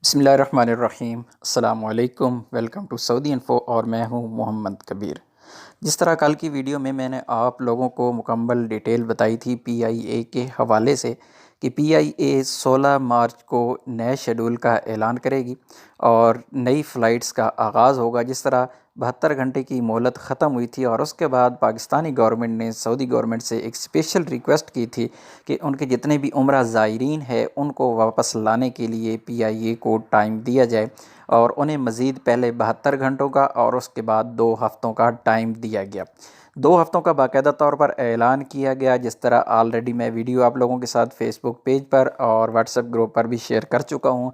بسم اللہ الرحمن الرحیم۔ السلام علیکم، ویلکم ٹو سعودی انفو، اور میں ہوں محمد کبیر۔ جس طرح کل کی ویڈیو میں نے آپ لوگوں کو مکمل ڈیٹیل بتائی تھی پی آئی اے کے حوالے سے کہ پی آئی اے 16 مارچ کو نئے شیڈول کا اعلان کرے گی اور نئی فلائٹس کا آغاز ہوگا۔ جس طرح 72 گھنٹے کی مہلت ختم ہوئی تھی اور اس کے بعد پاکستانی گورنمنٹ نے سعودی گورنمنٹ سے ایک اسپیشل ریکویسٹ کی تھی کہ ان کے جتنے بھی عمرہ زائرین ہیں ان کو واپس لانے کے لیے پی آئی اے کو ٹائم دیا جائے، اور انہیں مزید پہلے 72 گھنٹوں کا اور اس کے بعد 2 ہفتوں کا ٹائم دیا گیا۔ 2 ہفتوں کا باقاعدہ طور پر اعلان کیا گیا، جس طرح آلریڈی میں ویڈیو آپ لوگوں کے ساتھ فیس بک پیج پر اور واٹس ایپ گروپ پر بھی شیئر کر چکا ہوں،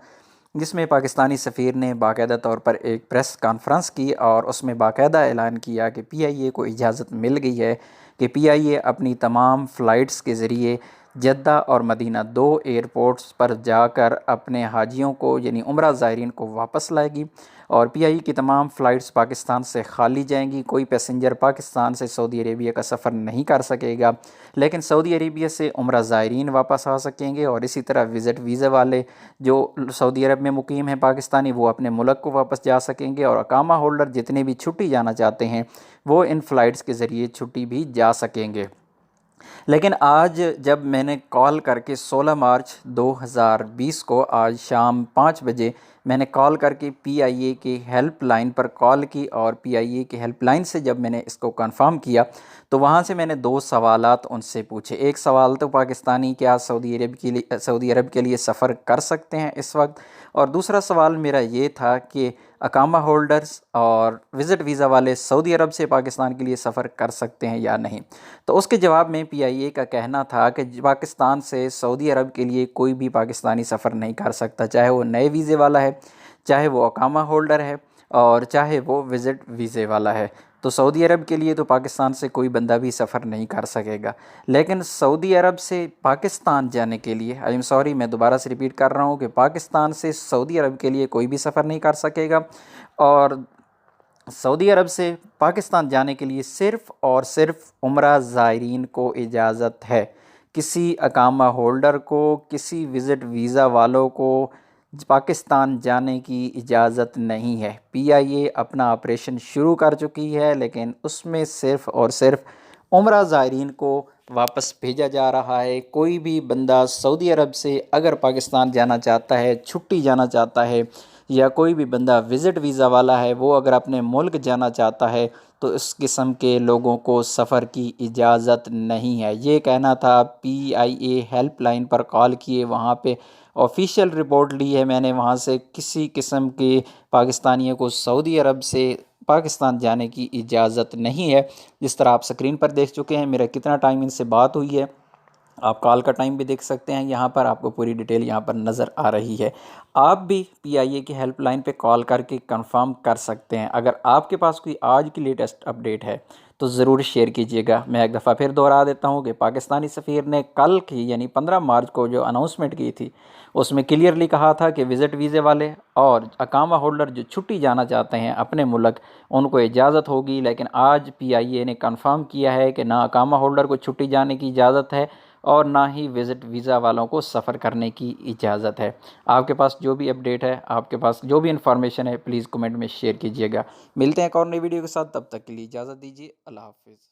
جس میں پاکستانی سفیر نے باقاعدہ طور پر ایک پریس کانفرنس کی اور اس میں باقاعدہ اعلان کیا کہ پی آئی اے کو اجازت مل گئی ہے کہ پی آئی اے اپنی تمام فلائٹس کے ذریعے جدہ اور مدینہ 2 ایئرپورٹس پر جا کر اپنے حاجیوں کو یعنی عمرہ زائرین کو واپس لائے گی، اور پی آئی اے کی تمام فلائٹس پاکستان سے خالی جائیں گی۔ کوئی پیسنجر پاکستان سے سعودی عربیہ کا سفر نہیں کر سکے گا، لیکن سعودی عربیہ سے عمرہ زائرین واپس آ سکیں گے، اور اسی طرح وزٹ ویزے والے جو سعودی عرب میں مقیم ہیں پاکستانی، وہ اپنے ملک کو واپس جا سکیں گے، اور اقامہ ہولڈر جتنے بھی چھٹی جانا چاہتے ہیں وہ ان فلائٹس کے ذریعے چھٹی بھی جا سکیں گے۔ لیکن آج جب میں نے کال کر کے 16 مارچ 2020 کو آج شام 5 بجے میں نے کال کر کے پی آئی اے کے ہیلپ لائن پر کال کی، اور پی آئی اے کے ہیلپ لائن سے جب میں نے اس کو کنفرم کیا تو وہاں سے میں نے 2 سوالات ان سے پوچھے۔ ایک سوال تو پاکستانی کیا سعودی عرب کے لیے سفر کر سکتے ہیں اس وقت، اور دوسرا سوال میرا یہ تھا کہ اقامہ ہولڈرز اور وزٹ ویزا والے سعودی عرب سے پاکستان کے لیے سفر کر سکتے ہیں یا نہیں۔ تو اس کے جواب میں پی آئی اے کا کہنا تھا کہ پاکستان سے سعودی عرب کے لیے کوئی بھی پاکستانی سفر نہیں کر سکتا، چاہے وہ نئے ویزے والا ہے، چاہے وہ اقامہ ہولڈر ہے، اور چاہے وہ وزٹ ویزے والا ہے۔ تو سعودی عرب کے لیے تو پاکستان سے کوئی بندہ بھی سفر نہیں کر سکے گا، لیکن سعودی عرب سے پاکستان جانے کے لیے میں دوبارہ سے ریپیٹ کر رہا ہوں کہ پاکستان سے سعودی عرب کے لیے کوئی بھی سفر نہیں کر سکے گا، اور سعودی عرب سے پاکستان جانے کے لیے صرف اور صرف عمرہ زائرین کو اجازت ہے۔ کسی اقامہ ہولڈر کو، کسی وزٹ ویزا والوں کو پاکستان جانے کی اجازت نہیں ہے۔ پی آئی اے اپنا آپریشن شروع کر چکی ہے، لیکن اس میں صرف اور صرف عمرہ زائرین کو واپس بھیجا جا رہا ہے۔ کوئی بھی بندہ سعودی عرب سے اگر پاکستان جانا چاہتا ہے، چھٹی جانا چاہتا ہے، یا کوئی بھی بندہ وزٹ ویزا والا ہے وہ اگر اپنے ملک جانا چاہتا ہے تو اس قسم کے لوگوں کو سفر کی اجازت نہیں ہے۔ یہ کہنا تھا پی آئی اے ہیلپ لائن پر کال کیے، وہاں پہ آفیشیل رپورٹ لی ہے میں نے وہاں سے، کسی قسم کے پاکستانیوں کو سعودی عرب سے پاکستان جانے کی اجازت نہیں ہے۔ جس طرح آپ سکرین پر دیکھ چکے ہیں میرا کتنا ٹائم ان سے بات ہوئی ہے، آپ کال کا ٹائم بھی دیکھ سکتے ہیں، یہاں پر آپ کو پوری ڈیٹیل یہاں پر نظر آ رہی ہے۔ آپ بھی پی آئی اے کی ہیلپ لائن پہ کال کر کے کنفرم کر سکتے ہیں۔ اگر آپ کے پاس کوئی آج کی لیٹسٹ اپڈیٹ ہے تو ضرور شیئر کیجئے گا۔ میں ایک دفعہ پھر دوہرا دیتا ہوں کہ پاکستانی سفیر نے کل کی یعنی 15 مارچ کو جو اناؤنسمنٹ کی تھی اس میں کلیئرلی کہا تھا کہ وزٹ ویزے والے اور اقامہ ہولڈر جو چھٹی جانا چاہتے ہیں اپنے ملک ان کو اجازت ہوگی، لیکن آج پی آئی اے نے کنفرم کیا ہے کہ نہ اقامہ ہولڈر کو چھٹی جانے کی اجازت ہے اور نہ ہی وزٹ ویزا والوں کو سفر کرنے کی اجازت ہے۔ آپ کے پاس جو بھی اپڈیٹ ہے، آپ کے پاس جو بھی انفارمیشن ہے، پلیز کمنٹ میں شیئر کیجئے گا۔ ملتے ہیں ایک اور نئی ویڈیو کے ساتھ، تب تک کے لیے اجازت دیجیے۔ اللہ حافظ۔